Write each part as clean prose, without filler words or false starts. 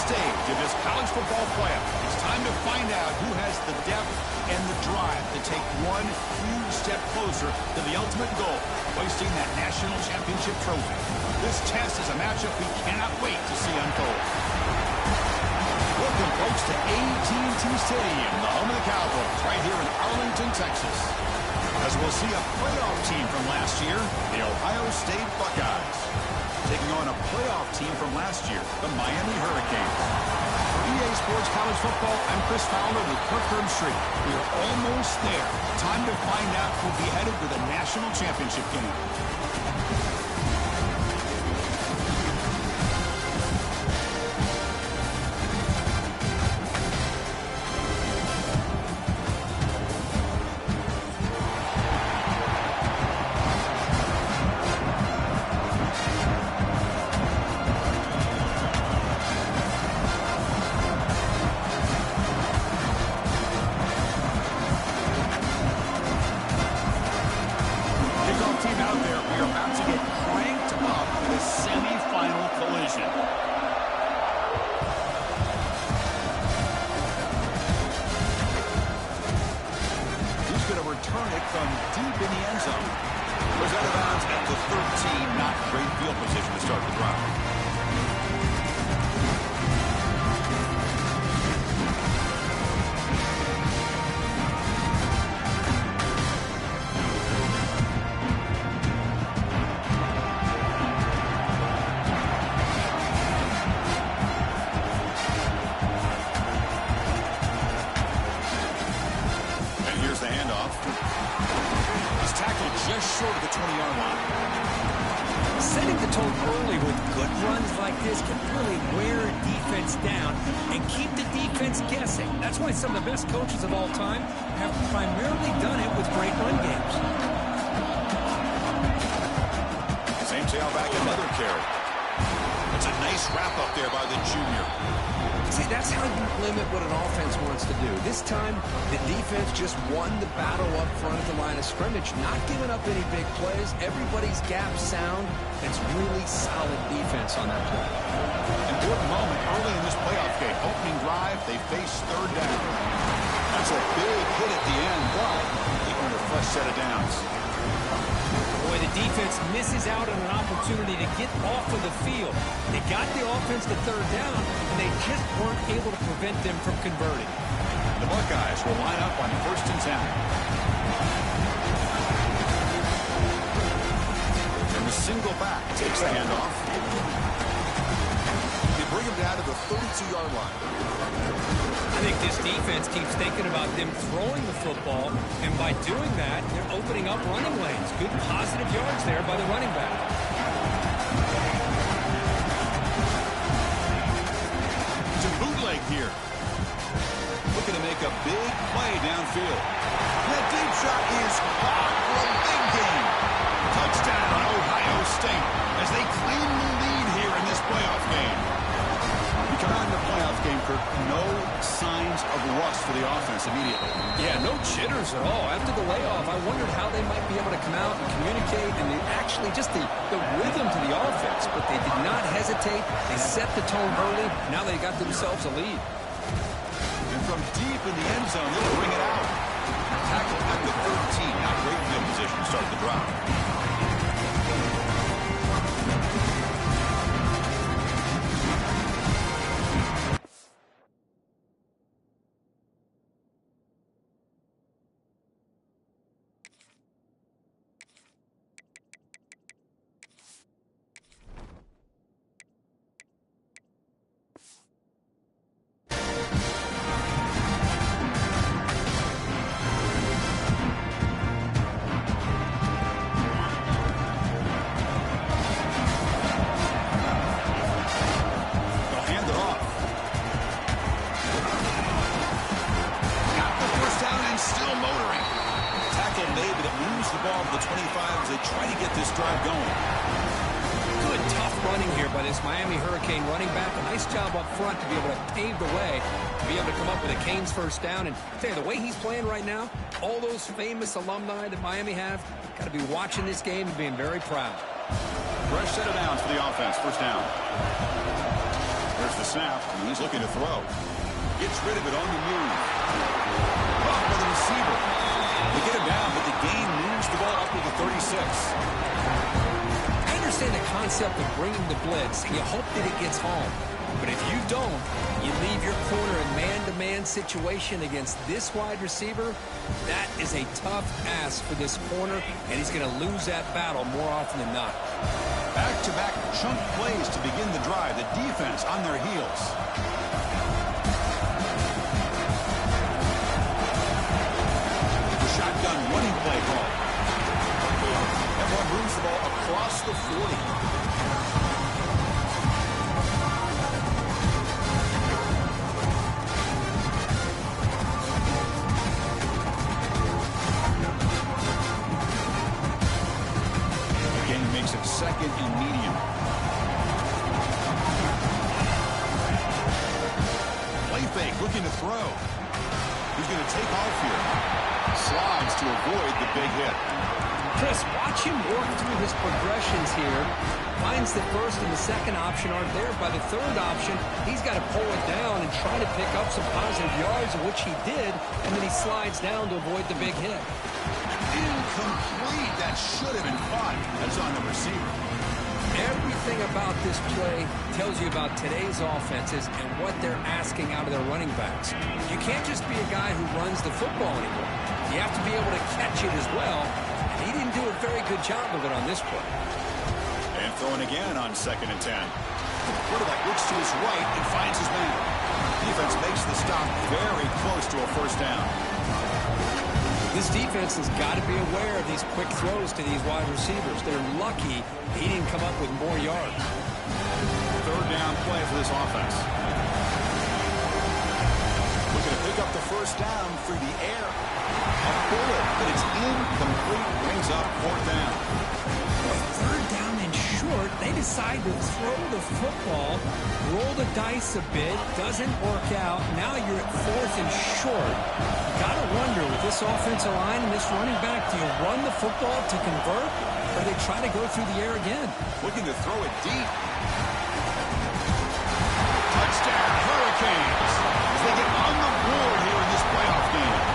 stage of this college football playoff. It's time to find out who has the depth and the drive to take one huge step closer to the ultimate goal, hoisting that national championship trophy. This test is a matchup we cannot wait to see unfold. Welcome, folks, to AT&T Stadium, the home of the Cowboys, right here in Arlington, Texas. As we'll see a playoff team from last year, the Ohio State Buckeyes, taking on a playoff team from last year, the Miami Hurricanes. For EA Sports College Football, I'm Chris Fowler with Kirk Herbstreit. We are almost there. Time to find out who'll be headed to the national championship game. Short of the 20-yard line. Setting the tone early with good runs like this can really wear a defense down and keep the defense guessing. That's why some of the best coaches of all time have primarily done it with great run games. Same tailback, another carry. It's a nice wrap up there by the junior. See, that's how you limit what an offense wants to do. This time, the defense just won the battle up front at the line of scrimmage, not giving up any big plays. Everybody's gap sound. It's really solid defense on that play. Important moment early in this playoff game. Opening drive, they face third down. That's a big hit at the end, but they earned a fresh set of downs. Boy, the defense misses out on an opportunity to get off of the field. They got the offense to third down, and they just weren't able to prevent them from converting. The Buckeyes will line up on 1st and 10. And the single back takes the handoff. They bring him down to the 32-yard line. I think this defense keeps thinking about them throwing the football, and by doing that, they're opening up running lanes. Good positive yards there by the running back. To bootleg here. Looking to make a big play downfield. That deep shot is caught for a big game. Touchdown, Ohio State, as they claim the lead here in this playoff game. Come out in the playoff game, Kirk, no signs of rust for the offense immediately. Yeah, no jitters at all. After the layoff, I wondered how they might be able to come out and communicate and actually just the rhythm to the offense. But they did not hesitate. They set the tone early. Now they got themselves a lead. And from deep in the end zone, they'll bring it out. Tackle at the 13. Now great field position to start the drive. Miami Hurricane running back. A nice job up front to be able to pave the way, to be able to come up with a Canes first down. And tell you, the way he's playing right now, all those famous alumni that Miami have, got to be watching this game and being very proud. Fresh set of downs for the offense. First down. There's the snap, and he's looking to throw. Gets rid of it on the move. Caught by the receiver. They get him down, but the gain moves the ball up to the 36. I understand the concept of bringing the blitz, and you hope that it gets home. But if you don't, you leave your corner in man-to-man situation against this wide receiver. That is a tough ask for this corner, and he's going to lose that battle more often than not. Back-to-back chunk plays to begin the drive. The defense on their heels. The shotgun running play call. That one moves the ball across the 40. Second and medium. Play fake, looking to throw. He's going to take off here. Slides to avoid the big hit. Chris, watch him work through his progressions here. Finds the first and the second option aren't there. By the third option, he's got to pull it down and try to pick up some positive yards, of which he did, and then he slides down to avoid the big hit. Incomplete. That should have been caught. That's on the receiver. Everything about this play tells you about today's offenses and what they're asking out of their running backs. You can't just be a guy who runs the football anymore. You have to be able to catch it as well. And he didn't do a very good job of it on this play. And throwing again on 2nd and 10. Quarterback looks to his right and finds his man. Defense makes the stop very close to a first down. This defense has got to be aware of these quick throws to these wide receivers. They're lucky he didn't come up with more yards. Third down play for this offense. Looking to pick up the first down through the air. A bullet, but it's incomplete. Brings up 4th down. Third down and short. They decide to throw the football, roll the dice a bit. Doesn't work out. Now you're at 4th and short. Got to wonder, with this offensive line and this running back, do you run the football to convert, or do they try to go through the air again? Looking to throw it deep. Touchdown, Hurricanes, as they get on the board here in this playoff game.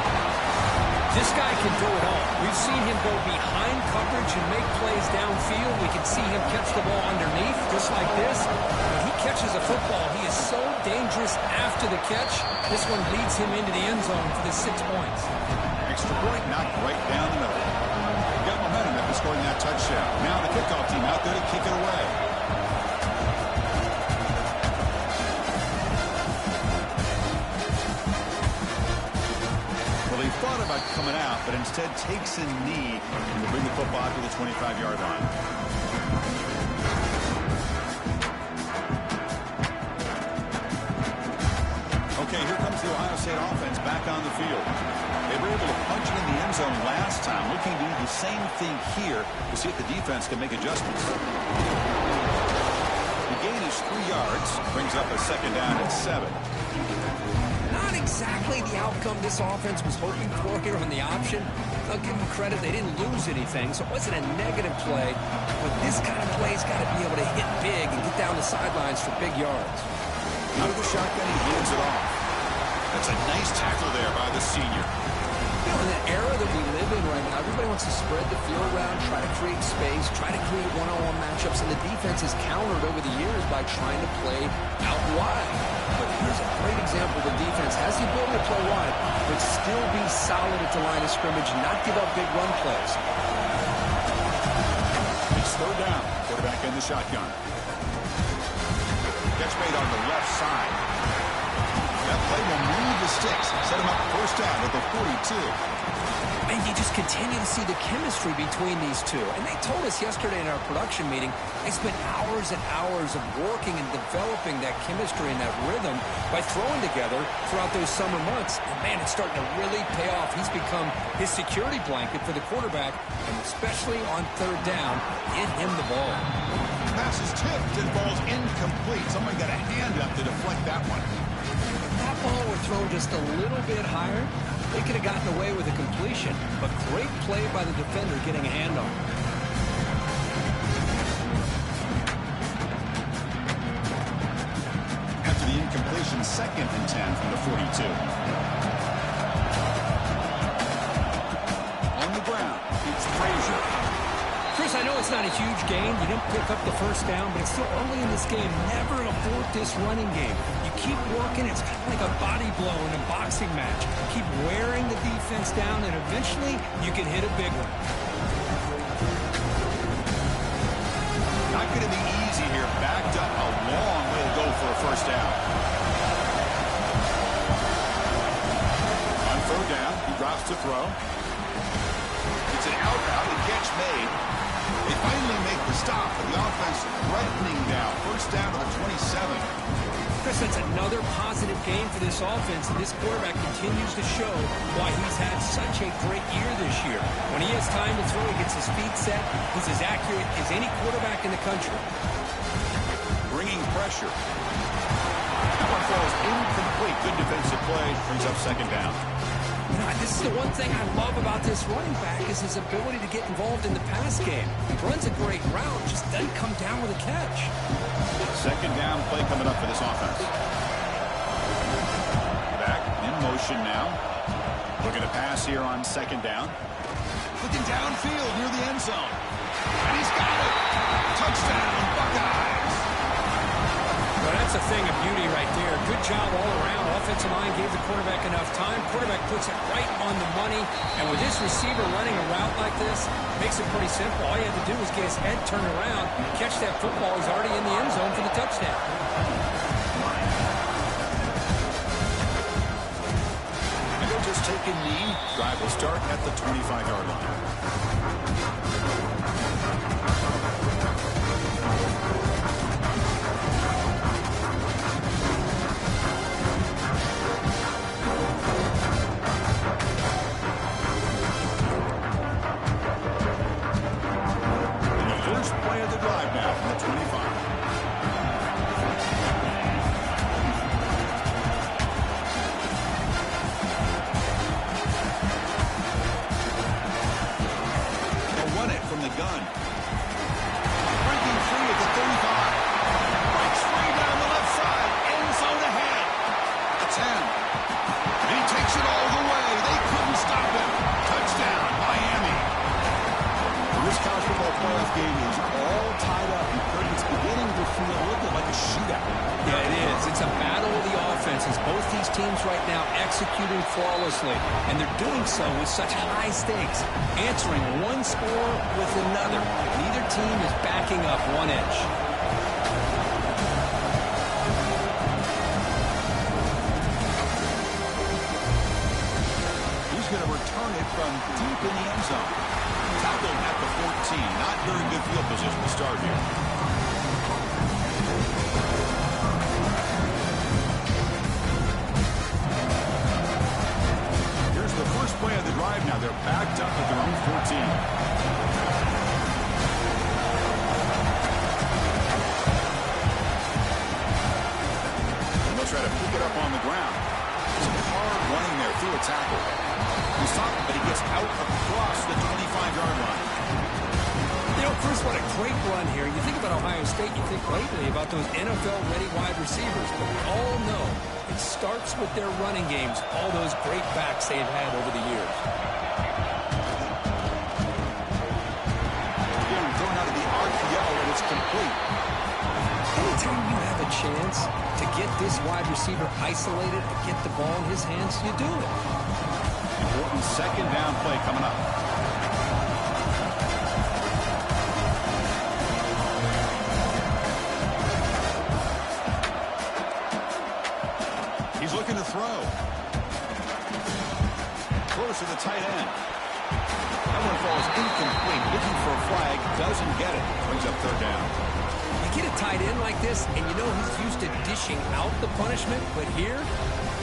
This guy can do it all. We've seen him go behind coverage and make plays downfield. We can see him catch the ball underneath, just like this. When he catches a football, he is so dangerous after the catch. This one leads him into the end zone for the 6 points. Extra point knocked right down the middle. Got momentum after scoring that touchdown. Now the kickoff team out there to kick it away. Well, he thought about coming out, but instead takes a knee and will bring the football out to the 25-yard line. Okay, here comes the Ohio State offense back on the field. They were able to punch it in the end zone last time, looking to do the same thing here to see if the defense can make adjustments. The gain is 3 yards, brings up a 2nd down and 7. Not exactly the outcome this offense was hoping for here on the option. I'll give them credit, they didn't lose anything, so it wasn't a negative play. But this kind of play's got to be able to hit big and get down the sidelines for big yards. Out of the shotgun, he hands it off. That's a nice tackle there by the senior. You know, in the era that we live in right now, everybody wants to spread the field around, try to create space, try to create one-on-one matchups, and the defense has countered over the years by trying to play out wide. But here's a great example. The defense has the ability to play wide, but still be solid at the line of scrimmage, not give up big run plays. It's 3rd down. Quarterback in the shotgun. Catch made on the left side. That play will move the sticks. Set him up first down at the 42. And you just continue to see the chemistry between these two. And they told us yesterday in our production meeting, they spent hours and hours of working and developing that chemistry and that rhythm by throwing together throughout those summer months. And man, it's starting to really pay off. He's become his security blanket for the quarterback, and especially on 3rd down, get him the ball. Pass is tipped and falls incomplete. Someone got a hand up to deflect that one. That ball were thrown just a little bit higher. They could have gotten away with a completion, but great play by the defender getting a hand on it. After the and 2nd and 10 from the 42. On the ground, it's Frazier. Chris, I know it's not a huge gain. You didn't pick up the first down, but it's still early in this game. Never abort this running game. You keep working. It's kind of like a body blow in a boxing match. Keep wearing the defense down, and eventually you can hit a big one. Not going to be easy here. Backed up a long way to go for a first down. On third down, he drops to throw. It's an out route, and catch made. They finally make the stop, but the offense threatening now. First down to the 27. Chris, that's another positive game for this offense, and this quarterback continues to show why he's had such a great year this year. When he has time to throw, he gets his feet set. He's as accurate as any quarterback in the country. Bringing pressure. That one falls incomplete. Good defensive play. Brings up second down. You know, this is the one thing I love about this running back is his ability to get involved in the pass game. He runs a great route, just doesn't come down with a catch. Second down play coming up for this offense. Back in motion now. Looking to pass here on second down. Looking downfield near the end zone. And he's got it. Touchdown, Buckeyes. Well, that's a thing of beauty right there. Good job all around. Offensive line gave the quarterback enough time. Quarterback puts it right on the money. And with this receiver running a route like this, makes it pretty simple. All you have to do is get his head turned around, catch that football. He's already in the end zone for the touchdown. And they'll just take a knee. Drive will start at the 25-yard line. Executing flawlessly, and they're doing so with such high stakes, answering one score with another. Neither team is backing up one inch. He's going to return it from deep in the end zone. Tackled at the 14. Not very good field position to start here. Play of the drive now. They're backed up at their own 14. And they'll try to pick it up on the ground. Some hard running there through a tackle. He's stopped, but he gets out across the 25-yard line. You know, Chris, what a great run here. You think about Ohio State, you think lately about those NFL-ready wide receivers, but we all know it starts with their running games, all those great backs they've had over the years. Again, thrown out of the RPO, and it's complete. Anytime you have a chance to get this wide receiver isolated and get the ball in his hands, you do it. Important second down play coming up. He's looking to throw. Close to the tight end. That one falls incomplete. Looking for a flag. Doesn't get it. Brings up third down. You get a tight end like this, and you know he's used to dishing out the punishment, but here,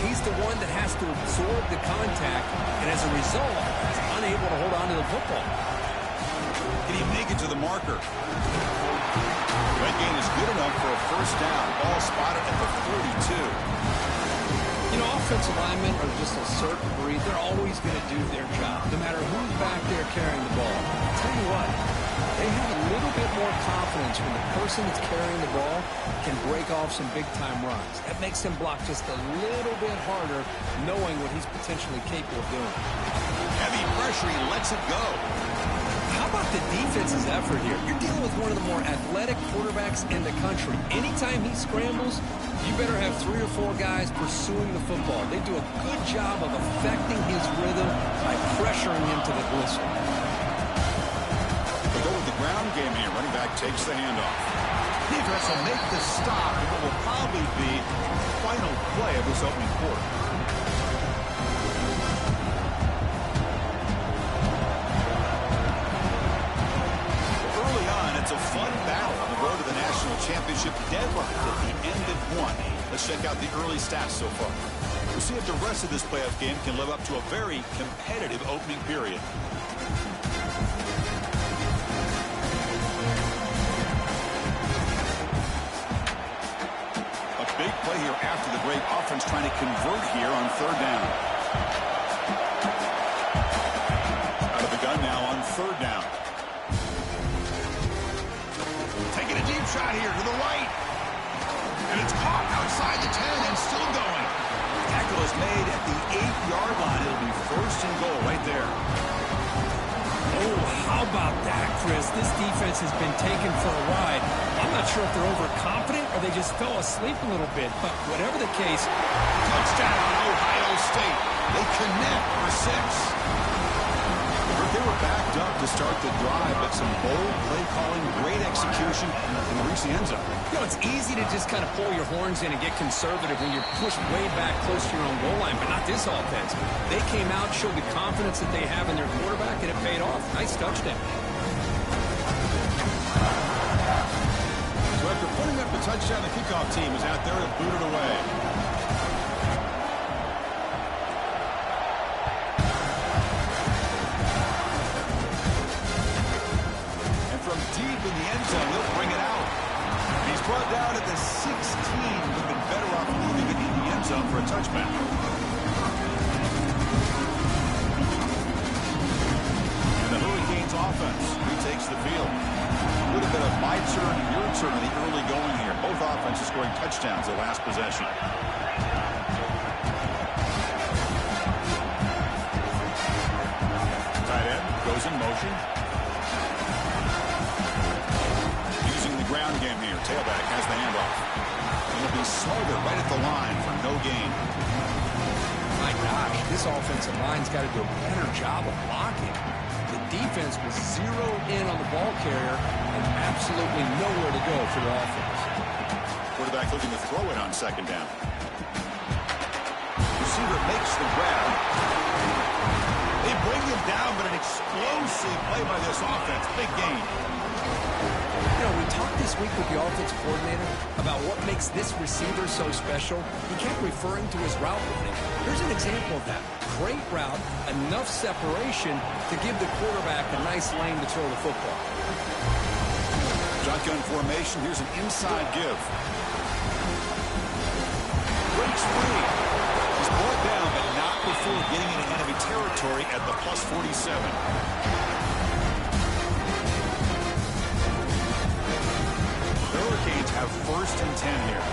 he's the one that has to absorb the contact, and as a result, he's unable to hold on to the football. Can he make it to the marker? That gain is good enough for a first down. Ball spotted at the 42. You know, offensive linemen are just a certain breed. They're always going to do their job, no matter who's back there carrying the ball. I'll tell you what, they have a little bit more confidence when the person that's carrying the ball can break off some big-time runs. That makes him block just a little bit harder, knowing what he's potentially capable of doing. Heavy pressure, he lets it go. How about the defense's effort here? You're dealing with one of the more athletic quarterbacks in the country. Anytime he scrambles, you better have 3 or 4 guys pursuing the football. They do a good job of affecting his rhythm by pressuring him to the whistle. They go with the ground game here. Running back takes the handoff. Defense will make the stop in what will probably be the final play of this opening quarter. It's a fun battle on the road to the national championship deadline at the end of one. Let's check out the early stats so far. We'll see if the rest of this playoff game can live up to a very competitive opening period. A big play here after the break. Offense trying to convert here on 3rd down. Out of the gun now on 3rd down. Taking a deep shot here to the right. And it's caught outside the 10 and still going. Tackle is made at the 8-yard line. It'll be 1st and goal right there. Oh, how about that, Chris? This defense has been taken for a ride. I'm not sure if they're overconfident or they just fell asleep a little bit. But whatever the case, touchdown, Ohio State. They connect for 6. They were backed up to start the drive, but some bold play calling, great execution, and reach the end zone. You know, it's easy to just kind of pull your horns in and get conservative when you're pushed way back close to your own goal line, but not this offense. They came out, showed the confidence that they have in their quarterback, and it paid off. Nice touchdown. So after putting up the touchdown, the kickoff team is out there to boot it away. Deep in the end zone, they'll bring it out. He's brought down at the 16. Would have been better off moving it in the end zone for a touchback. And the Hurricanes offense retakes the field. Would have been a my turn, your turn in the early going here. Both offenses scoring touchdowns the last possession. Tight end goes in motion. Ground game here. Tailback has the handoff. It'll be smothered right at the line for no gain. My gosh, this offensive line's got to do a better job of blocking. The defense was zeroed in on the ball carrier and absolutely nowhere to go for the offense. Quarterback looking to throw it on 2nd down. Receiver makes the grab. They bring him down, but an explosive play by this offense. Big gain. You know, we talked this week with the offensive coordinator about what makes this receiver so special. He kept referring to his route running. Here's an example of that. Great route, enough separation to give the quarterback a nice lane to throw the football. Shotgun formation. Here's an inside give. Breaks free. He's brought down, but not before getting into enemy territory at the +47. Hurricanes have 1st and 10 here.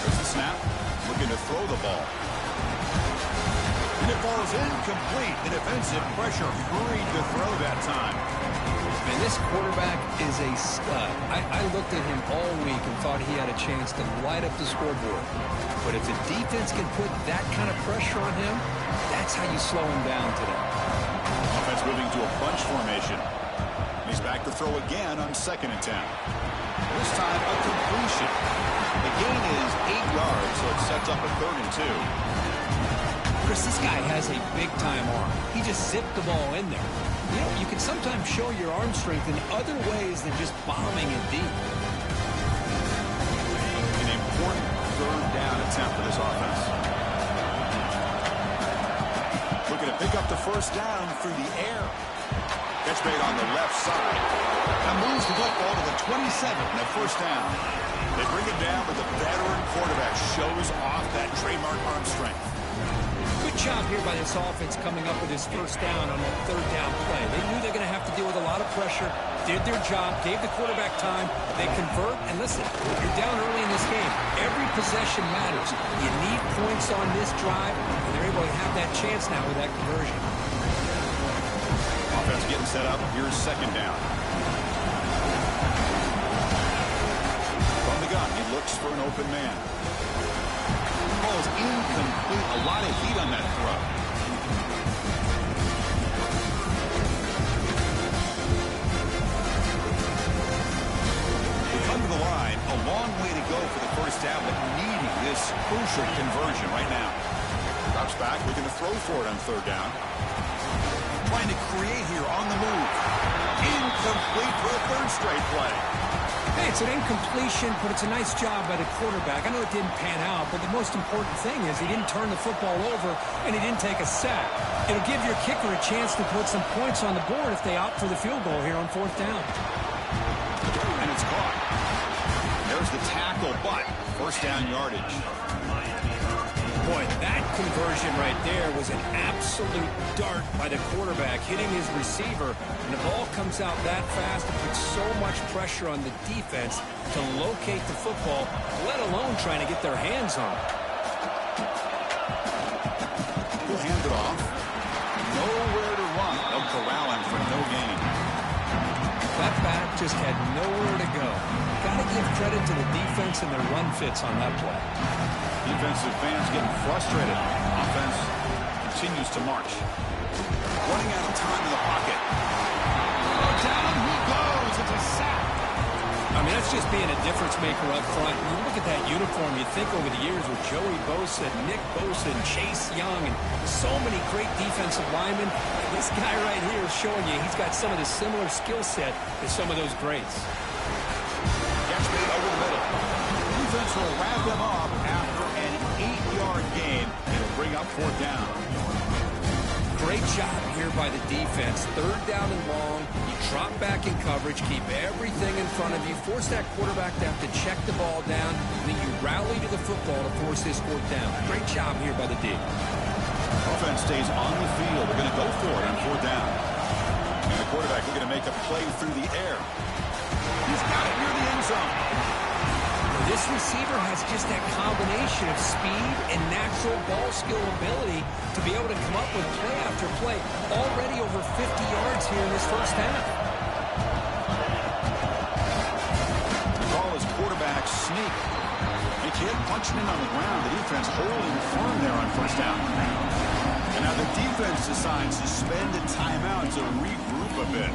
There's the snap. Looking to throw the ball. And it falls incomplete. The defensive pressure hurried to throw that time. Man, this quarterback is a stud. I looked at him all week and thought he had a chance to light up the scoreboard. But if the defense can put that kind of pressure on him, that's how you slow him down today. Offense moving to a bunch formation. He's back to throw again on 2nd and 10. This time a completion. The gain is 8 yards, so it sets up a 3rd and 2. Chris, this guy has a big-time arm. He just zipped the ball in there. You know, you can sometimes show your arm strength in other ways than just bombing it deep. An important 3rd down attempt for this offense. Looking to pick up the 1st down through the air. Catch made on the left side. That moves the football to the 27 and a first down. They bring it down, but the veteran quarterback shows off that trademark arm strength. Good job here by this offense coming up with his first down on that third down play. They knew they're going to have to deal with a lot of pressure, did their job, gave the quarterback time. They convert, and listen, you're down early in this game. Every possession matters. You need points on this drive, and they're able to have that chance now with that conversion. Offense getting set up. Here's second down. From the gun, he looks for an open man. Ball is incomplete. A lot of heat on that throw. We come to the line. A long way to go for the first down, but needing this crucial conversion right now. Drops back, looking to throw for it on third down. Trying to create here on the move. Incomplete for a third straight play. Hey, it's an incompletion, but it's a nice job by the quarterback. I know it didn't pan out, but the most important thing is he didn't turn the football over and he didn't take a sack. It'll give your kicker a chance to put some points on the board if they opt for the field goal here on fourth down. And it's caught. There's the tackle, but first down yardage. Boy, that conversion right there was an absolute dart by the quarterback, hitting his receiver, and the ball comes out that fast. It puts so much pressure on the defense to locate the football, let alone trying to get their hands on it. He'll hand it off. Nowhere to run. They'll corral him for no gain. That back just had nowhere to go. Got to give credit to the defense and their run fits on that play. Defensive fans getting frustrated. Offense continues to march. Running out of time in the pocket. Down he goes. It's a sack. I mean, that's just being a difference maker up front. When you look at that uniform, you think over the years with Joey Bosa, Nick Bosa, and Chase Young, and so many great defensive linemen. This guy right here is showing you he's got some of the similar skill set as some of those greats. Catch made over the middle. Defense will wrap them up after an 8-yard gain. It'll bring up fourth down. Great job here by the defense. Third down and long. You drop back in coverage, keep everything in front of you, force that quarterback to have to check the ball down, and then you rally to the football to force this fourth down. Great job here by the D. Offense stays on the field. They're going to go for it on fourth down. And the quarterback looking to make a play through the air. He's got it near the end zone. This receiver has just that combination of speed and natural ball skill ability to be able to come up with play after play. Already over 50 yards here in this first half. The call is quarterback sneak. A kid punching in on the ground. The defense holding firm there on first down. And now the defense decides to spend a timeout to regroup a bit.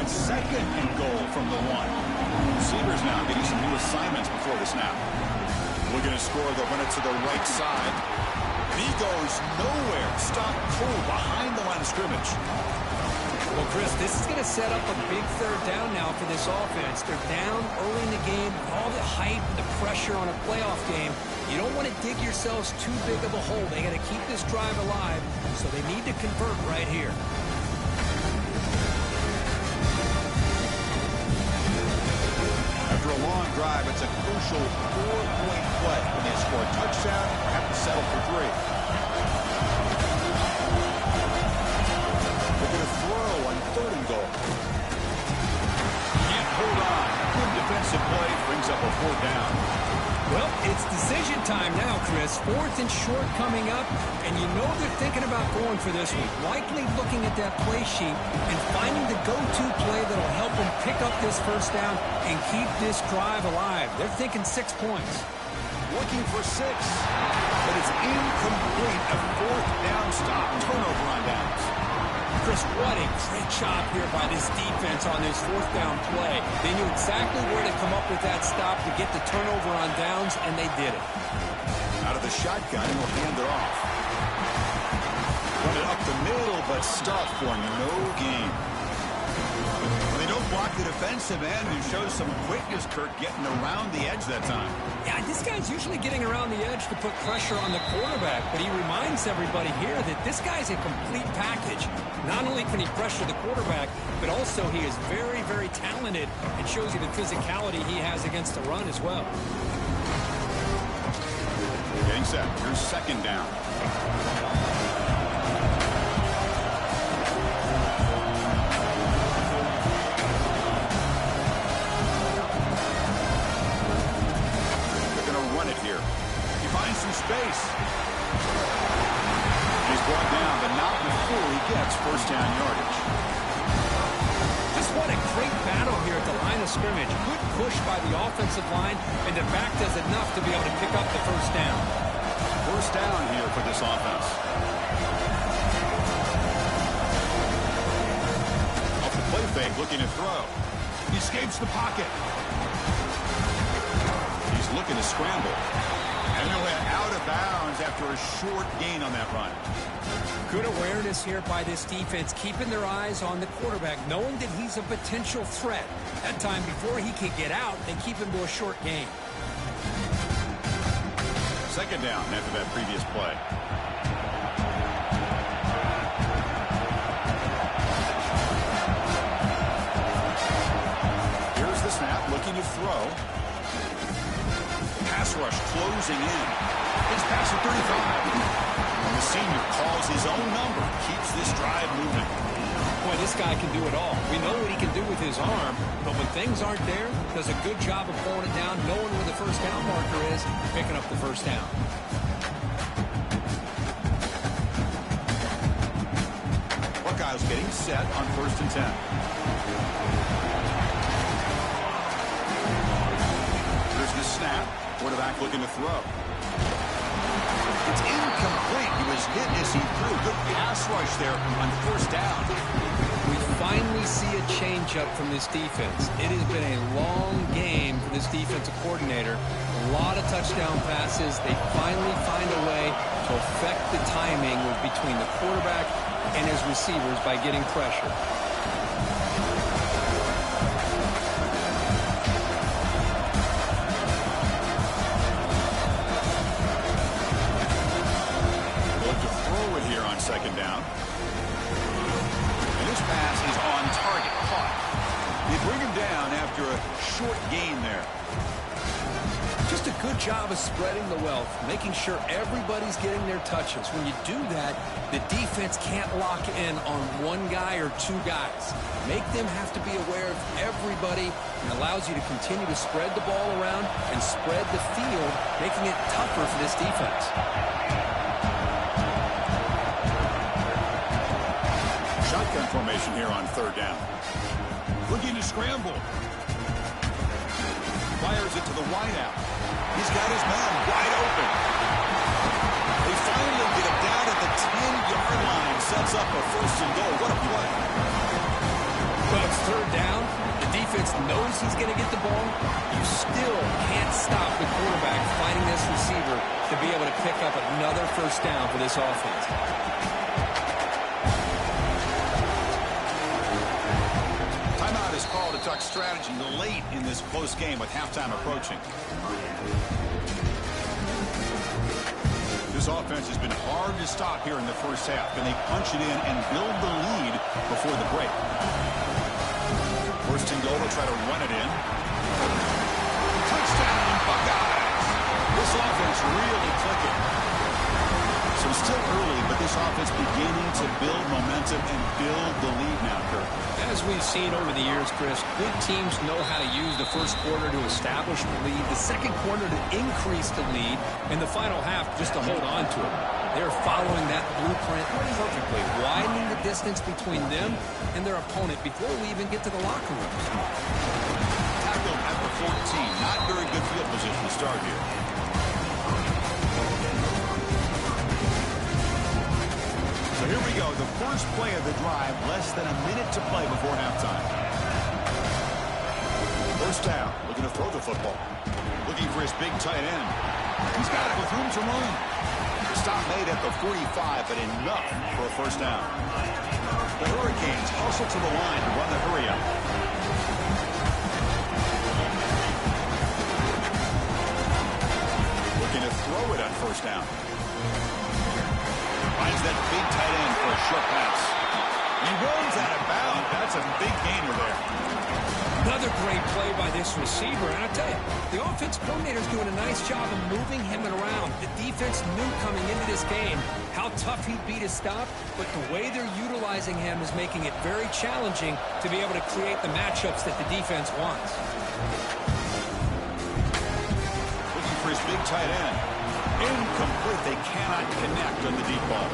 Second and goal from the one. Receivers now getting some new assignments before the snap. Looking to score, they'll run it to the right side. He goes nowhere. Stop cold behind the line of scrimmage. Well, Chris, this is going to set up a big third down now for this offense. They're down early in the game. All the hype, the pressure on a playoff game. You don't want to dig yourselves too big of a hole. They got to keep this drive alive, so they need to convert right here. After a long drive, it's a crucial 4-point play. When they score a touchdown or have to settle for 3. They're going to throw on third and goal. Can't hold on. Good defensive play brings up a fourth down. Well, it's decision time now, Chris. Fourth and short coming up, and you know they're thinking about going for this one. Likely looking at that play sheet and finding the go-to play that'll help them pick up this first down and keep this drive alive. They're thinking 6 points. Looking for 6, but it's incomplete. A fourth down stop. Turnover on downs. Chris, what a great job here by this defense on this fourth down play. They knew exactly where to come up with that stop to get the turnover on downs, and they did it. Out of the shotgun, and will hand it off. Run it up the middle, but stuffed for no gain. Well, they don't block the defensive end and shows some quickness, Kirk, getting around the edge that time. Yeah, this guy's usually getting around the edge to put pressure on the quarterback, but he reminds everybody here that this guy's a complete package. Not only can he pressure the quarterback, but also he is very, very talented and shows you the physicality he has against the run as well. Getting set. Here's second down. Some space. He's brought down, but not before he gets first down yardage. Just what a great battle here at the line of scrimmage. Good push by the offensive line, and the back does enough to be able to pick up the first down. First down here for this offense. Off the play fake, looking to throw. He escapes the pocket. He's looking to scramble. And he went out of bounds after a short gain on that run. Good awareness here by this defense, keeping their eyes on the quarterback, knowing that he's a potential threat. That time before he can get out, they keep him to a short gain. Second down after that previous play. Here's the snap, looking to throw. Pass rush closing in. It's past the 35. And the senior calls his own number. Keeps this drive moving. Boy, this guy can do it all. We know what he can do with his arm, but when things aren't there, does a good job of pulling it down, knowing where the first down marker is, picking up the first down. Buckeyes getting set on 1st and 10. Here's the snap. Quarterback looking to throw. It's incomplete. He was hit as he threw. Good pass rush there on first down. We finally see a changeup from this defense. It has been a long game for this defensive coordinator. A lot of touchdown passes. They finally find a way to affect the timing between the quarterback and his receivers by getting pressure. Second down. And this pass is on target. Caught. They bring him down after a short gain there. Just a good job of spreading the wealth, making sure everybody's getting their touches. When you do that, the defense can't lock in on one guy or two guys. Make them have to be aware of everybody, and allows you to continue to spread the ball around and spread the field, making it tougher for this defense. Shotgun formation here on 3rd down. Looking to scramble. Fires it to the wideout. He's got his man wide open. They finally get it down at the 10-yard line. Sets up a 1st and goal. What a play. Well, it's 3rd down. The defense knows he's going to get the ball. You still can't stop the quarterback finding this receiver to be able to pick up another 1st down for this offense. Call to talk strategy late in this close game with halftime approaching. This offense has been hard to stop here in the first half, and they punch it in and build the lead before the break. 1st and goal, they'll try to run it in. Touchdown, Buckeyes! This offense really clicking. So still early, but this offense beginning to build momentum and build the lead now, Kirk. As we've seen over the years, Chris, good teams know how to use the first quarter to establish the lead, the second quarter to increase the lead, and the final half just to hold on to it. They're following that blueprint perfectly, widening the distance between them and their opponent before we even get to the locker rooms. Tackled at the 14. Not very good field position to start here. So here we go, the first play of the drive, less than a minute to play before halftime. 1st down, looking to throw the football. Looking for his big tight end. He's got it with room to run. Stop made at the 45, but enough for a first down. The Hurricanes hustle to the line to run the hurry up. Looking to throw it on first down. Finds that big tight end for a short pass. He runs out of bounds. That's a big gainer there. Another great play by this receiver. And I'll tell you, the offense coordinator's doing a nice job of moving him around. The defense knew coming into this game how tough he'd be to stop, but the way they're utilizing him is making it very challenging to be able to create the matchups that the defense wants. Looking for his big tight end. Incomplete. They cannot connect on the deep ball.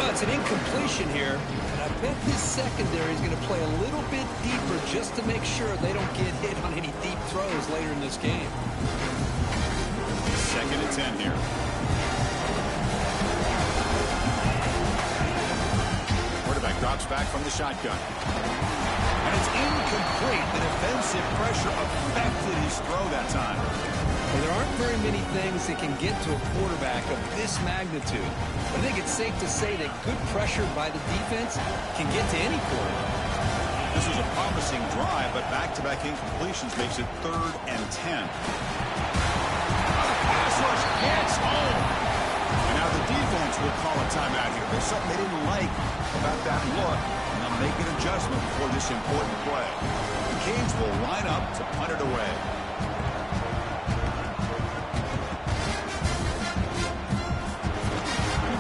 Well, it's an incompletion here. I bet his secondary is going to play a little bit deeper just to make sure they don't get hit on any deep throws later in this game. 2nd and 10 here. Quarterback drops back from the shotgun. And it's incomplete. The defensive pressure affected his throw that time. Well, there aren't very many things that can get to a quarterback of this magnitude. But I think it's safe to say that good pressure by the defense can get to any quarterback. This was a promising drive, but back-to-back incompletions makes it 3rd and 10. Pass rush gets home. And now the defense will call a timeout here. There's something they didn't like about that look, and they'll make an adjustment for this important play. The Canes will line up to punt it away.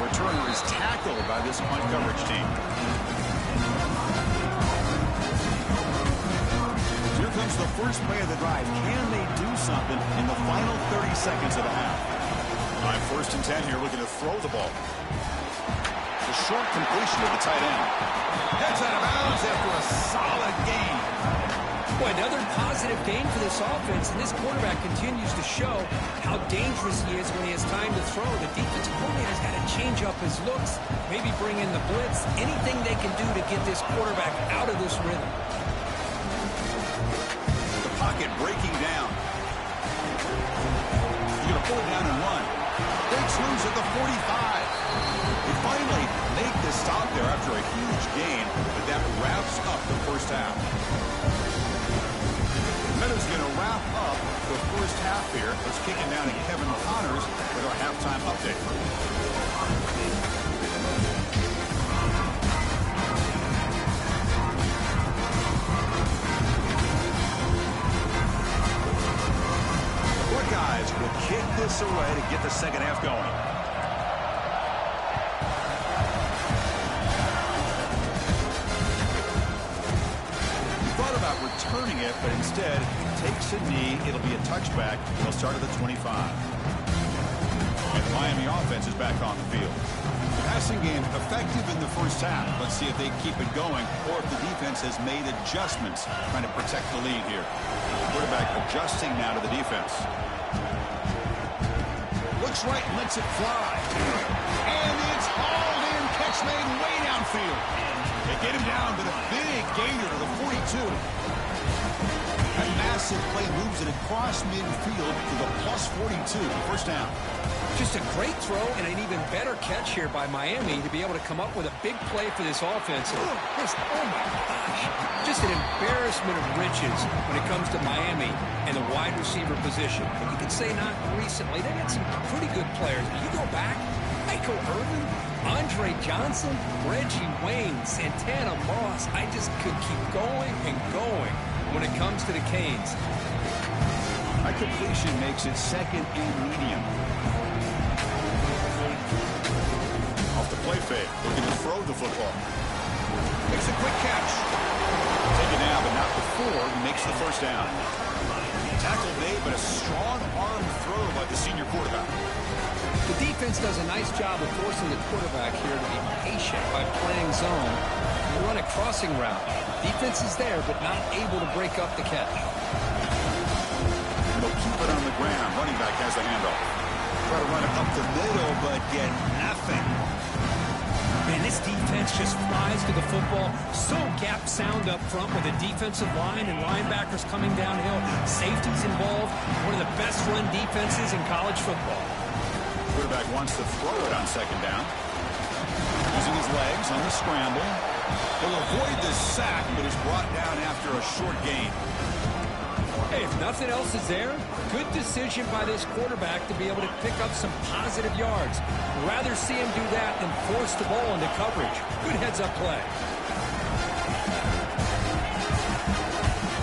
Returner is tackled by this punt coverage team. Here comes the first play of the drive. Can they do something in the final 30 seconds of the half? On 1st and 10 here, looking to throw the ball. The short completion of the tight end. Heads out of bounds after a solid gain. Boy, another positive gain for this offense, and this quarterback continues to show how dangerous he is when he has time to throw. The defensive coordinator's got to change up his looks, maybe bring in the blitz, anything they can do to get this quarterback out of this rhythm. The pocket breaking down. He's going to pull it down and run. Breaks loose at the 45. They finally make this stop there after a huge gain, but that wraps up the first half. Is going to wrap up the first half here. Let's kick it down to Kevin Connors with our halftime update. The Buckeyes will kick this away to get the second half going. Returning it, but instead takes a knee. It'll be a touchback. They'll start at the 25. And the Miami offense is back on the field. The passing game effective in the first half. Let's see if they keep it going or if the defense has made adjustments trying to protect the lead here. Quarterback adjusting now to the defense. Looks right, lets it fly. And it's hauled in. Catch made way downfield. They get him down to the big gainer to the 42. That massive play moves it across midfield to the plus 42. First down. Just a great throw and an even better catch here by Miami to be able to come up with a big play for this offense. Oh my gosh. Just an embarrassment of riches when it comes to Miami and the wide receiver position. But you could say not recently. They had some pretty good players. You go back, Michael Irvin, Andre Johnson, Reggie Wayne, Santana Moss. I just could keep going and going when it comes to the Canes. A completion makes it 2nd and medium. Off the play fake, looking to throw the football. Makes a quick catch. Taken down, but not before he makes the first down. Tackle made, but a strong arm throw by the senior quarterback. The defense does a nice job of forcing the quarterback here to be patient by playing zone. You run a crossing route. Defense is there, but not able to break up the catch. And they'll keep it on the ground. Running back has the handoff. Try to run it up the middle, but get nothing. Man, this defense just flies to the football. So gap sound up front with a defensive line and linebackers coming downhill. Safeties involved. One of the best run defenses in college football. Quarterback wants to throw it on second down. Using his legs on the scramble. He'll avoid this sack, but is brought down after a short gain. Hey, if nothing else is there, good decision by this quarterback to be able to pick up some positive yards. Rather see him do that than force the ball into coverage. Good heads-up play.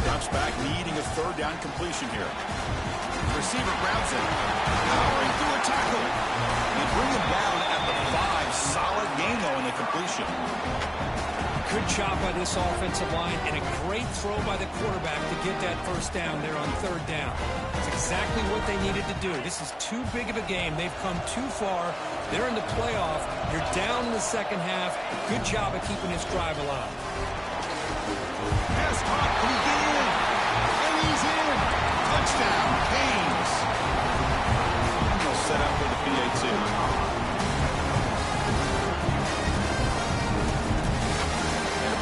Drops back, needing a third down completion here. The receiver grabs it, powering through a tackle. They bring him down at the 5. Solid gain, though, in the completion. Good job by this offensive line and a great throw by the quarterback to get that first down there on third down. It's exactly what they needed to do. This is too big of a game. They've come too far. They're in the playoff. You're down in the second half. Good job of keeping this drive alive. Pass caught, and he's in. And he's in. Touchdown, Haynes. And they'll set up for the PAT.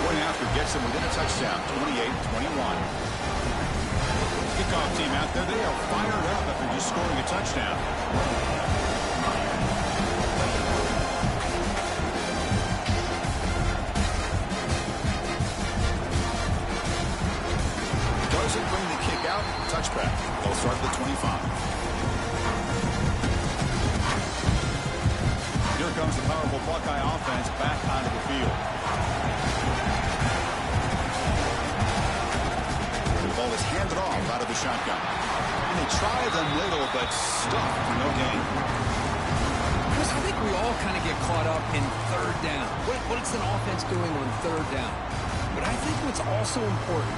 After gets them within a touchdown, 28-21. Kickoff team out there, they are fired up after just scoring a touchdown. Doesn't bring the kick out, touchback. They'll start at the 25. Here comes the powerful Buckeye offense back onto the field. Ball is handed off out of the shotgun. And they try the middle, but stuffed for no gain. Chris, I think we all kind of get caught up in third down. What's an offense doing on third down? But I think what's also important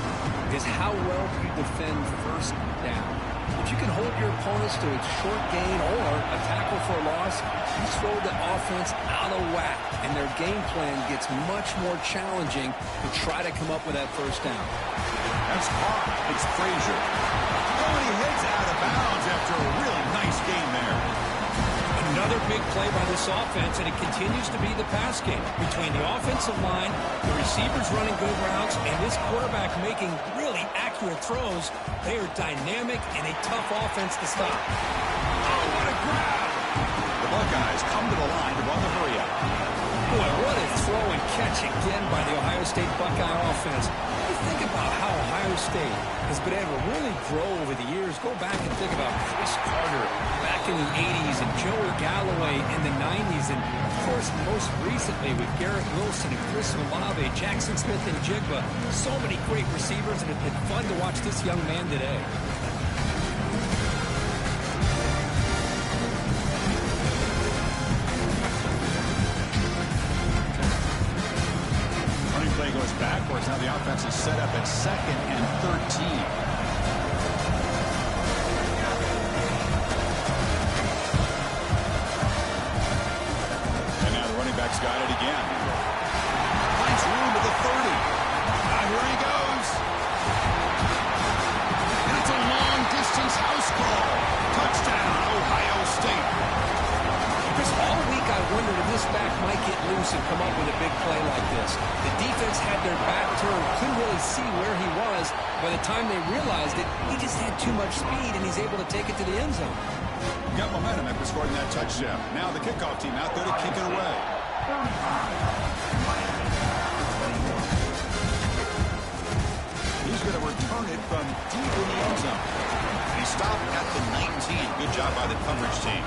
is how well you defend first down. If you can hold your opponents to a short gain or a tackle for a loss, you throw the offense out of whack, and their game plan gets much more challenging to try to come up with that first down. That's caught. It's Frazier. Oh, and he heads out of bounds after a really nice game there. Another big play by this offense, and it continues to be the pass game. Between the offensive line, the receivers running good routes, and this quarterback making really accurate throws, they are dynamic and a tough offense to stop. Oh, what a grab! The Buckeyes come to the line to run the hurry-up. Boy, what a throw and catch again by the Ohio State Buckeye offense. You think about how Ohio State has been able to really grow over the years. Go back and think about Chris Carter back in the 80s and Joey Galloway in the 90s. And, of course, most recently with Garrett Wilson and Chris Olave, Jackson Smith and Jigba. So many great receivers, and it's been fun to watch this young man today. Goes backwards. Now the offense is set up at 2nd and 13. And now the running back's got it again. Finds room at the 30. And here he goes. And it's a long-distance house call. Touchdown, Ohio State. Chris, all week I wondered if this back might get loose and come up with a big play like this. The defense had their back turned, couldn't really see where he was. By the time they realized it, he just had too much speed, and he's able to take it to the end zone. Got momentum after scoring that touchdown. Now the kickoff team out there to kick it away. He's going to return it from deep in the end zone. And he stopped at the 19. Good job by the coverage team.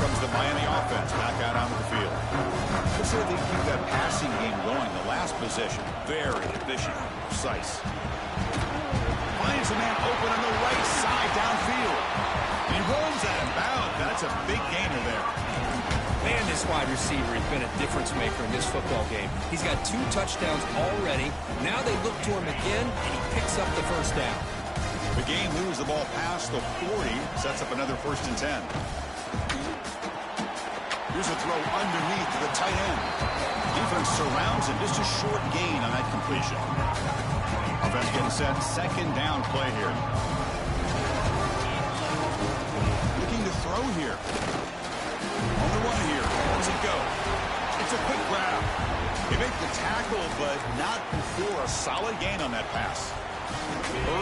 Comes the Miami offense back out onto the field. Let's see if they can keep that passing game going. The last possession, very efficient, precise. Finds a man open on the right side downfield. He rolls out of bounds. That's a big gainer there. Man, this wide receiver has been a difference maker in this football game. He's got 2 touchdowns already. Now they look to him again, and he picks up the first down. The game moves the ball past the 40, sets up another 1st and 10. Here's a throw underneath to the tight end. Defense surrounds him. Just a short gain on that completion. Offense getting set. 2nd down play here. Looking to throw here. On the run here. Where does it go? It's a quick grab. They make the tackle, but not before a solid gain on that pass.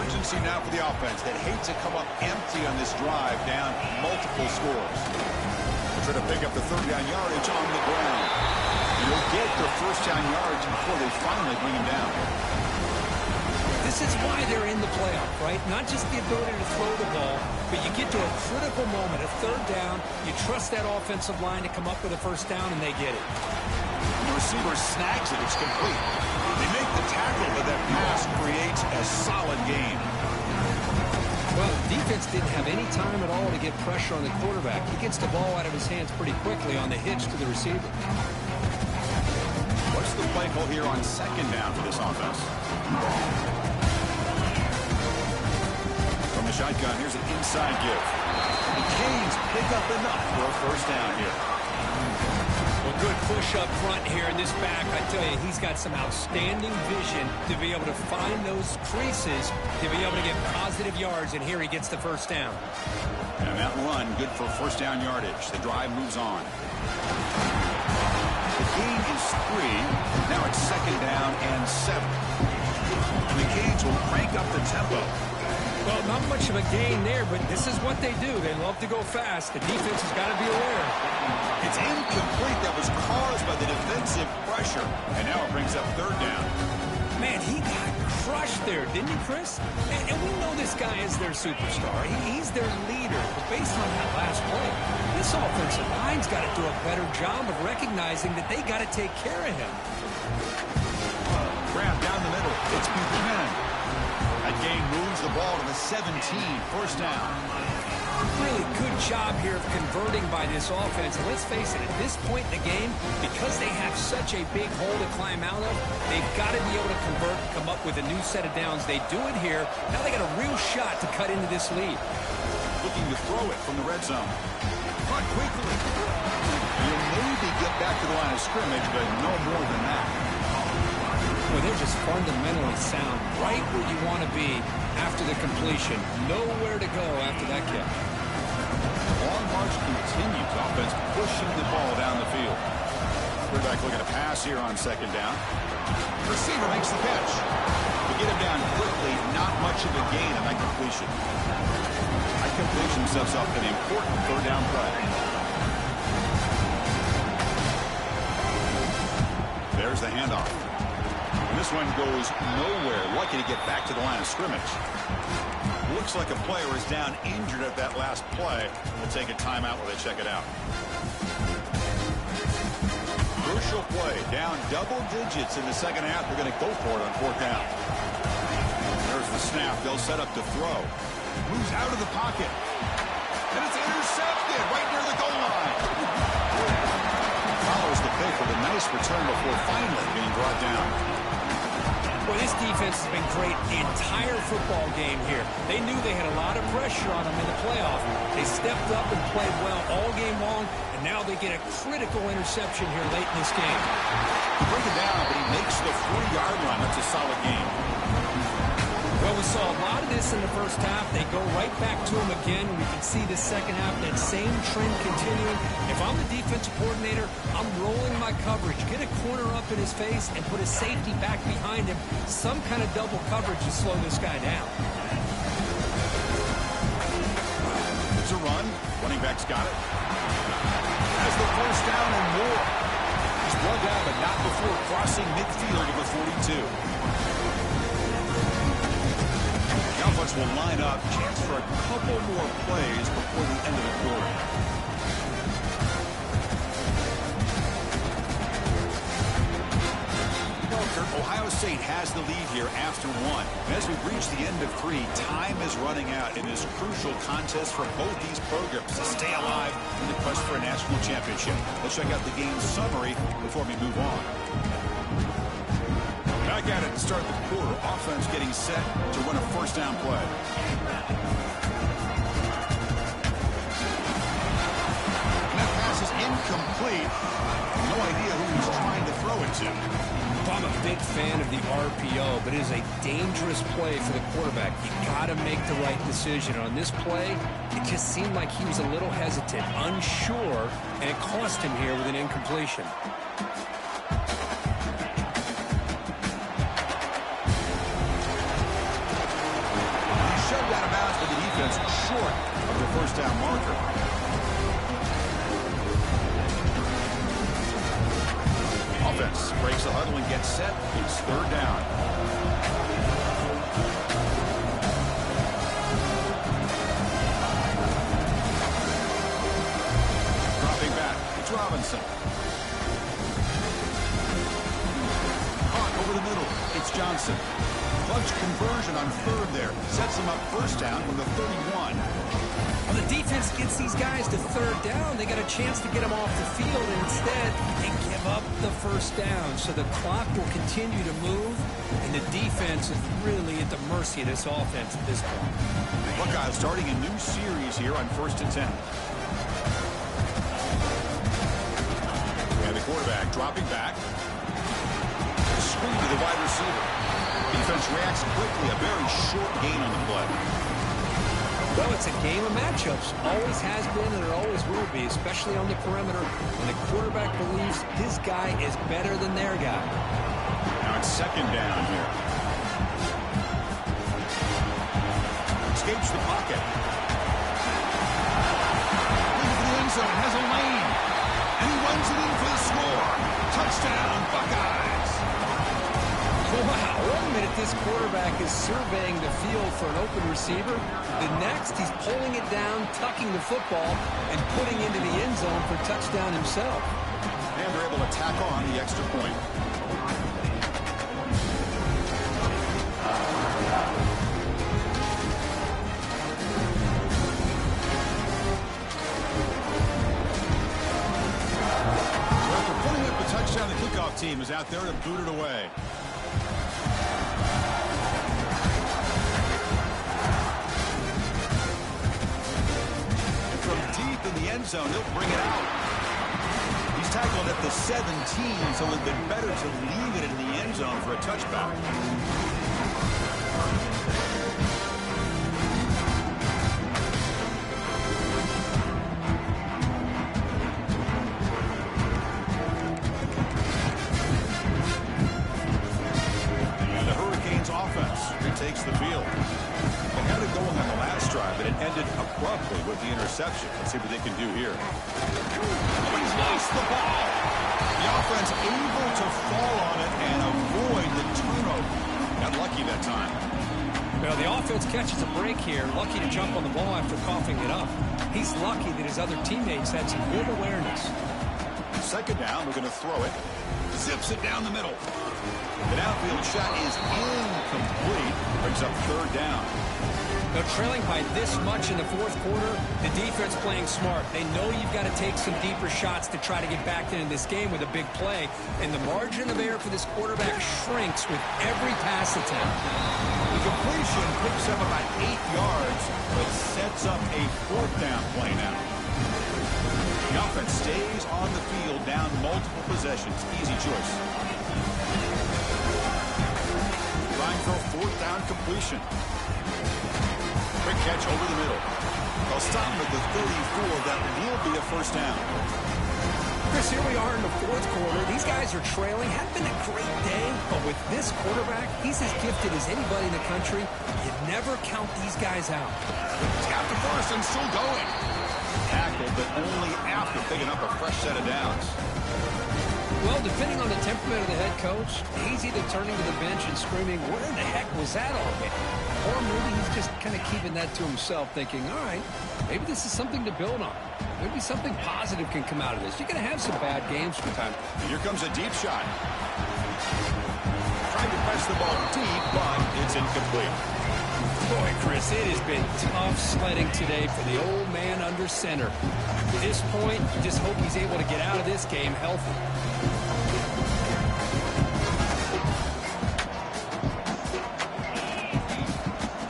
Urgency now for the offense that hates to come up empty on this drive, down multiple scores. They'll try to pick up the third-down yardage on the ground. You'll get the first-down yardage before they finally bring him down. This is why they're in the playoff, right? Not just the ability to throw the ball, but you get to a critical moment, a third down, you trust that offensive line to come up with a first down, and they get it. The receiver snags it, it's complete. They make the tackle, but that pass creates a solid gain. Well, the defense didn't have any time at all to get pressure on the quarterback. He gets the ball out of his hands pretty quickly on the hitch to the receiver. What's the play call here on second down for this offense? From the shotgun, here's an inside give. The Canes pick up enough for a first down here. Well, good push up front here in this back. I tell you, he's got some outstanding vision to be able to find those creases, to be able to get positive yards, and here he gets the first down. And that run, good for first down yardage. The drive moves on. The gain is 3. Now it's second down and 7. And the Canes will crank up the tempo. Well, not much of a gain there, but this is what they do. They love to go fast. The defense has got to be aware. It's incomplete. That was caused by the defensive pressure. And now it brings up third down. Man, he got crushed there, didn't he, Chris? And we know this guy is their superstar. He's their leader. But based on that last play, this offensive line's got to do a better job of recognizing that they got to take care of him. Grab down the middle. It's Buchanan. That gain moves the ball to the 17. First down. Really good job here of converting by this offense. And let's face it, at this point in the game, because they have such a big hole to climb out of, they've got to be able to convert and come up with a new set of downs. They do it here. Now they got a real shot to cut into this lead. Looking to throw it from the red zone. Caught quickly. You'll maybe get back to the line of scrimmage, but no more than that. Well, they're just fundamentally sound, right where you want to be after the completion. Nowhere to go after that kick. Long march continues. Offense pushing the ball down the field. Quarterback looking to pass here on second down. Receiver makes the catch. To get him down quickly, not much of a gain on that completion. That completion sets up an important third down play. There's the handoff. This one goes nowhere. Lucky to get back to the line of scrimmage. Looks like a player is down injured at that last play. We'll take a timeout while they check it out. Crucial play. Down double digits in the second half. They're going to go for it on fourth down. There's the snap. They'll set up to throw. Moves out of the pocket. And it's intercepted right near the goal line. Follows the pick with a nice return before finally being brought down. Well, this defense has been great the entire football game here. They knew they had a lot of pressure on them in the playoff. They stepped up and played well all game long, and now they get a critical interception here late in this game. Bring it down, but he makes the 40-yard line. That's a solid game. Well, we saw a lot of this in the first half. They go right back to him again, and we can see the second half, that same trend continuing. If I'm the defensive coordinator, I'm rolling my coverage. Get a corner up in his face and put a safety back behind him. Some kind of double coverage to slow this guy down. It's a run. Running back's got it. Has the first down and more. He's brought down, but not before crossing midfield of the 42. The offense will line up. Chance for a couple more plays before the end of the quarter. Ohio State has the lead here after one. And as we've reached the end of 3, time is running out in this crucial contest for both these programs to stay alive in the quest for a national championship. Let's check out the game summary before we move on. Back at it to start the quarter. Offense getting set to run a first down play. And that pass is incomplete. No idea who he's trying to throw it to. I'm a big fan of the RPO, but it is a dangerous play for the quarterback. You got to make the right decision. On this play, it just seemed like he was a little hesitant, unsure, and it cost him here with an incompletion. down marker. Offense breaks the huddle and gets set. It's third down. Dropping back, it's Robinson. Caught over the middle, it's Johnson. Clutch conversion on third there. Sets them up first down from the 31. Well, the defense gets these guys to third down. They got a chance to get them off the field, and instead they give up the first down. So the clock will continue to move, and the defense is really at the mercy of this offense at this point. Buckeyes starting a new series here on 1st and 10. And the quarterback dropping back. Screen to the wide receiver. Defense reacts quickly. A very short gain on the play. Well, it's a game of matchups. Always has been and it always will be, especially on the perimeter when the quarterback believes his guy is better than their guy. Now it's second down here. Escapes the pocket. Into the end zone, has a lane. And he runs it in for the score. Touchdown, Buckeyes. Wow, 1 minute this quarterback is surveying the field for an open receiver. The next, he's pulling it down, tucking the football, and putting into the end zone for a touchdown himself. And they're able to tack on the extra point. Well, after putting up the touchdown, the kickoff team is out there to boot it away. In the end zone, he'll bring it out. He's tackled at the 17, so it would have been better to leave it in the end zone for a touchback. And the Hurricanes offense retakes the field. They had it going on the last drive, but it ended abruptly with the interception. Let's see what they can do here. Oh, he's lost the ball. The offense able to fall on it and avoid the turnover. Got lucky that time. Well, the offense catches a break here. Lucky to jump on the ball after coughing it up. He's lucky that his other teammates had some good awareness. Second down, we're going to throw it. Zips it down the middle. The downfield shot is incomplete. Brings up third down. They're trailing by this much in the fourth quarter. The defense playing smart. They know you've got to take some deeper shots to try to get back into this game with a big play. And the margin of error for this quarterback shrinks with every pass attempt. The completion picks up about 8 yards, but sets up a fourth down play now. The offense stays on the field down multiple possessions. Easy choice. Trying for a fourth down completion. Quick catch over the middle. They'll stop him at the 34. That will be a first down. Chris, here we are in the fourth quarter. These guys are trailing. Hadn't been a great day, but with this quarterback, he's as gifted as anybody in the country. You never count these guys out. He's got the first and still going. Tackled, but only after picking up a fresh set of downs. Well, depending on the temperament of the head coach, he's either turning to the bench and screaming, where the heck was that all day? Or maybe he's just kind of keeping that to himself, thinking, all right, maybe this is something to build on. Maybe something positive can come out of this. You're going to have some bad games from time. Here comes a deep shot. Trying to press the ball deep, but it's incomplete. Boy, Chris, it has been tough sledding today for the old man under center. At this point, you just hope he's able to get out of this game healthy.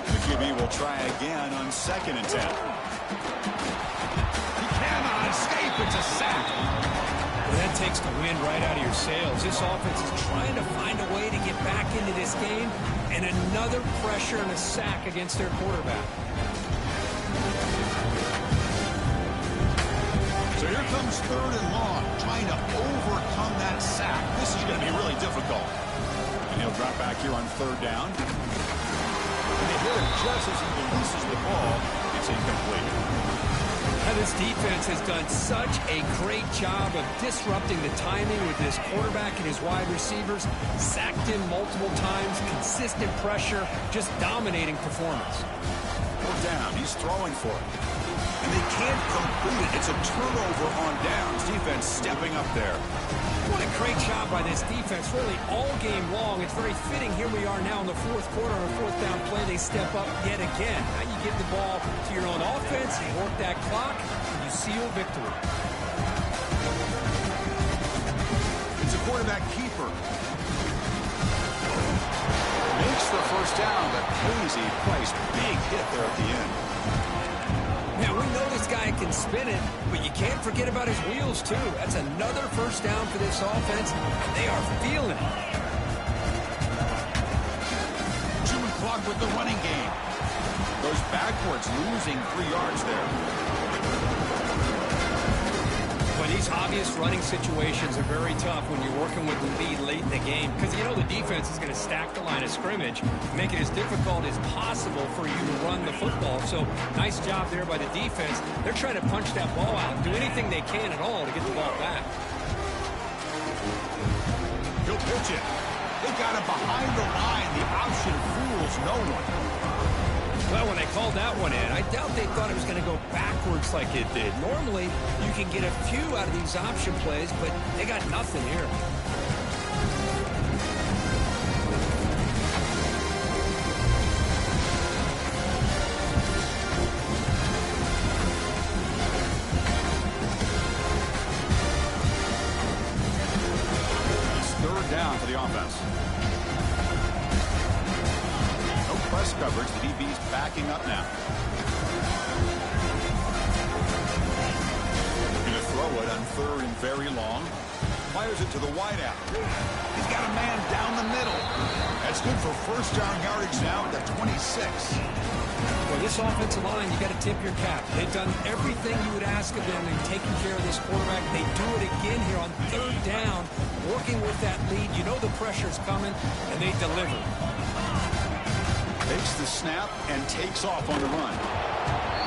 The QB will try again on 2nd and 10. He cannot escape. It's a sack. Well, that takes the wind right out of your sails. This offense is trying to find a way to get back into this game, and another pressure and a sack against their quarterback. So here comes 3rd and long, trying to overcome that sack. This is going to be really difficult. And he'll drop back here on 3rd down. And they hit him just as he releases the ball. It's It's incomplete. Now, this defense has done such a great job of disrupting the timing with this quarterback and his wide receivers. Sacked him multiple times, consistent pressure, just dominating performance. Fourth down, he's throwing for it. And they can't complete it. It's a turnover on downs. Defense stepping up there. What a great job by this defense, really all game long. It's very fitting. Here we are now in the fourth quarter on a fourth down play. They step up yet again. Now you give the ball to your own offense, you work that clock, and you seal victory. It's a quarterback keeper. Makes the first down, but pays a price. Big hit there at the end. Yeah, we know this guy can spin it, but you can't forget about his wheels, too. That's another first down for this offense. They are feeling it. Chewing clock with the running game. Goes backwards, losing 3 yards there. Well, these obvious running situations are very tough when you're working with the lead late in the game because you know the defense is going to stack the line of scrimmage, make it as difficult as possible for you to run the football. So nice job there by the defense. They're trying to punch that ball out, do anything they can at all to get the ball back. He'll pitch it. They got him behind the line. The option fools no one. Well, when they called that one in, I doubt they thought it was going to go backwards like it did. Normally, you can get a few out of these option plays, but they got nothing here. It's third down for the offense. Press coverage. The DB's backing up now. Going to throw it on third and very long. Fires it to the wideout. He's got a man down the middle. That's good for first down yardage now at the 26. Well, this offensive line, you got to tip your cap. They've done everything you would ask of them in taking care of this quarterback. They do it again here on third down, working with that lead. You know the pressure's coming, and they deliver. Takes the snap and takes off on the run.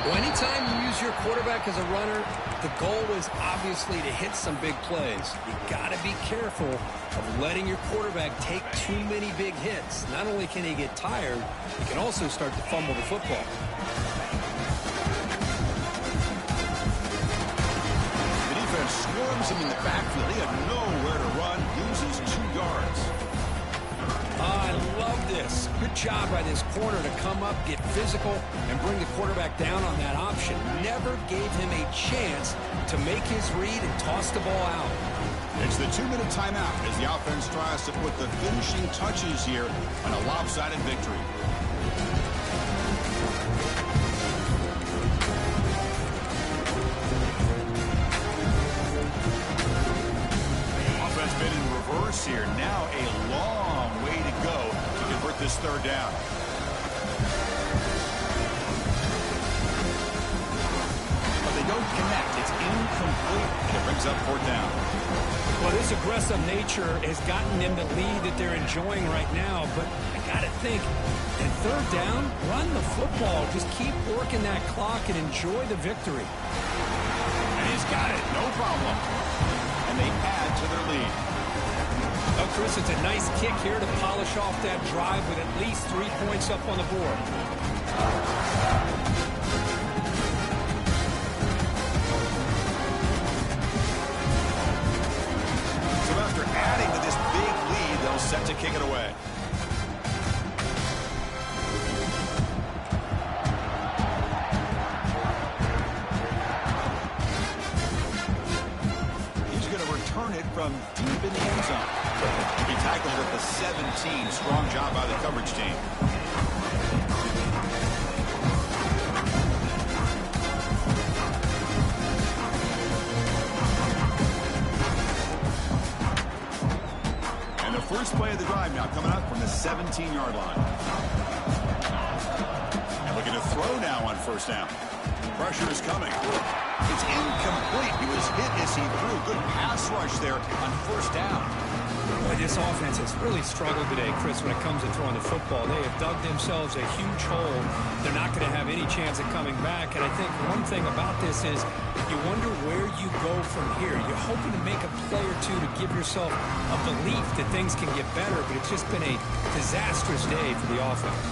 Well, anytime you use your quarterback as a runner, the goal is obviously to hit some big plays. You got to be careful of letting your quarterback take too many big hits. Not only can he get tired, he can also start to fumble the football. The defense swarms him in the backfield. He had nowhere to run, loses 2 yards. I love this. Good job by this corner to come up, get physical, and bring the quarterback down on that option. Never gave him a chance to make his read and toss the ball out. It's the 2-minute timeout as the offense tries to put the finishing touches here on a lopsided victory. Offense been in reverse here. Now a long way to go to convert this third down. But they don't connect. It's incomplete, and it brings up fourth down. Well, this aggressive nature has gotten them the lead that they're enjoying right now, but I got to think, at third down, run the football. Just keep working that clock and enjoy the victory. And he's got it, no problem. And they add to their lead. Oh, Chris, it's a nice kick here to polish off that drive with at least 3 points up on the board. So after adding to this big lead, they'll set to kick it away. Return it from deep in the end zone. He tackled at the 17. Strong job by the coverage team. And the first play of the drive now coming up from the 17-yard line. And looking to throw now on first down. Pressure is coming. It's incomplete. He was hit as he threw. Good pass rush there on first down. Boy, this offense has really struggled today, Chris, when it comes to throwing the football. They have dug themselves a huge hole. They're not going to have any chance of coming back. And I think one thing about this is you wonder where you go from here. You're hoping to make a play or two to give yourself a belief that things can get better, but it's just been a disastrous day for the offense.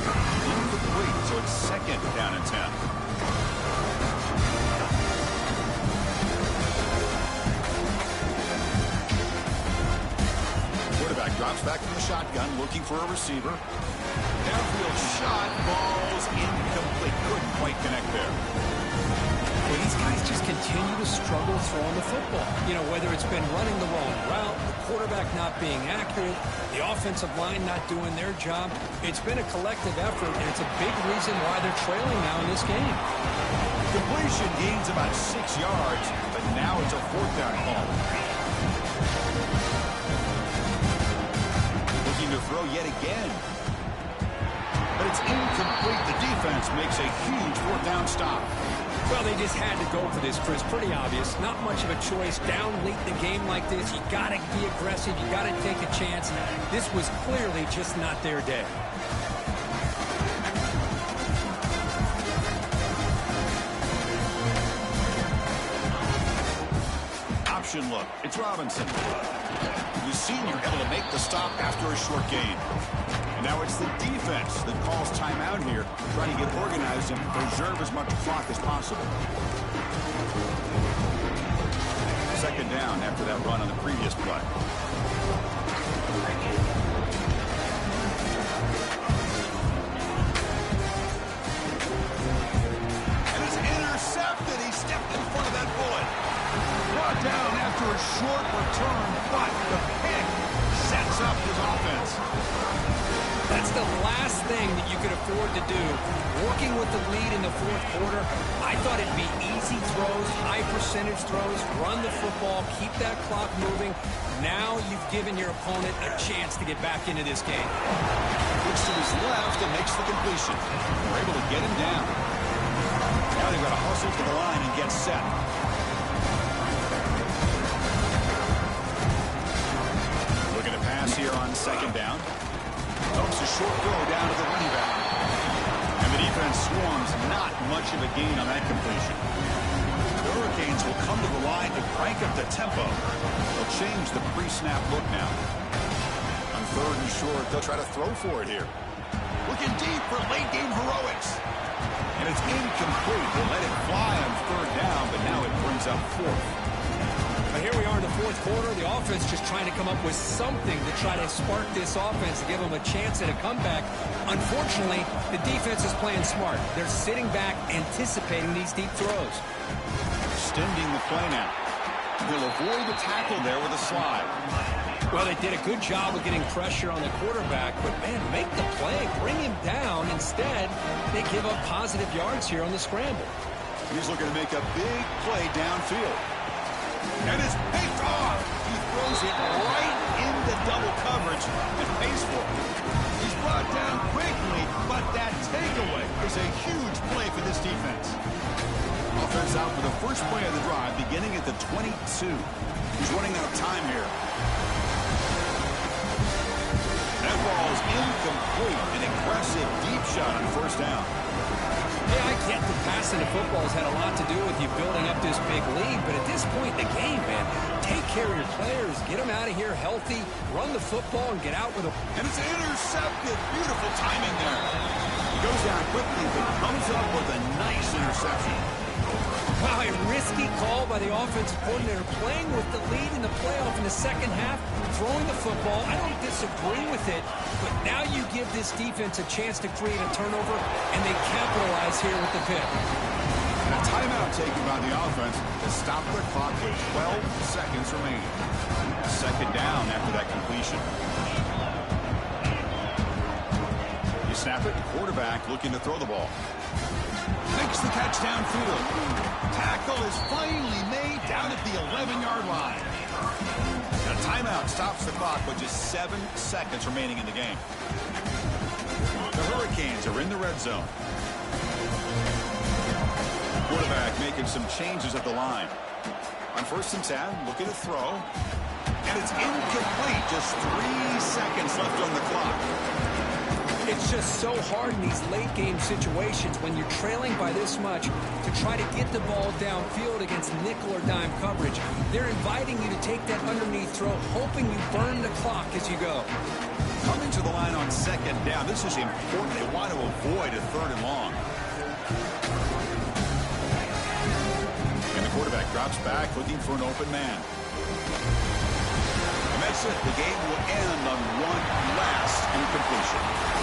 Incomplete, so it's second down and 10. Drops back in the shotgun, looking for a receiver. Downfield shot, ball's incomplete. Couldn't quite connect there. Well, these guys just continue to struggle throwing the football. You know, whether it's been running the wrong route, the quarterback not being accurate, the offensive line not doing their job. It's been a collective effort, and it's a big reason why they're trailing now in this game. Completion gains about 6 yards, but now it's a fourth down call. To throw yet again. But it's incomplete. The defense makes a huge fourth down stop. Well, they just had to go for this, Chris. Pretty obvious. Not much of a choice. Down late in the game like this, you got to be aggressive. You got to take a chance. This was clearly just not their day. Option look. It's Robinson. The senior able to make the stop after a short gain. And now it's the defense that calls timeout here, trying to get organized and preserve as much clock as possible. Second down after that run on the previous play. And it's intercepted. He stepped in front of that bullet. Brought down after a short return, but the pick sets up his offense. That's the last thing that you could afford to do. Working with the lead in the fourth quarter, I thought it'd be easy throws, high percentage throws, run the football, keep that clock moving. Now you've given your opponent a chance to get back into this game. Looks to his left and makes the completion. We're able to get him down. Now they've got to hustle to the line and get set. Here on second down. Dumps a short throw down to the running back. And the defense swarms. Not much of a gain on that completion. The Hurricanes will come to the line to crank up the tempo. They'll change the pre-snap look now. On third and short, they'll try to throw for it here. Looking deep for late-game heroics. And it's incomplete. They let it fly on third down, but now it brings up fourth. But here we are in the fourth quarter. The offense just trying to come up with something to try to spark this offense to give them a chance at a comeback. Unfortunately, the defense is playing smart. They're sitting back, anticipating these deep throws. Extending the play now. He'll avoid the tackle there with a slide. Well, they did a good job of getting pressure on the quarterback, but, man, make the play, bring him down. Instead, they give up positive yards here on the scramble. He's looking to make a big play downfield. And it's picked off. He throws it right into double coverage and pays for it. He's brought down quickly, but that takeaway is a huge play for this defense. Offense out for the first play of the drive, beginning at the 22. He's running out of time here. That ball's incomplete. An aggressive deep shot on first down. Yeah, I get the passing of football has had a lot to do with you building up this big lead, but at this point in the game, man, take care of your players, get them out of here healthy, run the football, and get out with them. And it's intercepted. Beautiful timing there. He goes down quickly, but comes up with a nice interception. Wow, a risky call by the offensive coordinator, playing with the lead in the playoff in the second half, throwing the football. I don't disagree with it, but now you give this defense a chance to create a turnover, and they capitalize here with the pick. And a timeout taken by the offense to stop the clock with 12 seconds remaining. Second down after that completion. You snap it, quarterback looking to throw the ball. Makes the catch downfield. Tackle is finally made down at the 11-yard line. And a timeout stops the clock with just 7 seconds remaining in the game. The Hurricanes are in the red zone. Quarterback making some changes at the line. On 1st and 10, looking to throw. And it's incomplete. Just 3 seconds left on the clock. It's just so hard in these late-game situations when you're trailing by this much to try to get the ball downfield against nickel or dime coverage. They're inviting you to take that underneath throw, hoping you burn the clock as you go. Coming to the line on second down. This is important. They want to avoid a third and long. And the quarterback drops back looking for an open man. And that's it. The game will end on one last incompletion.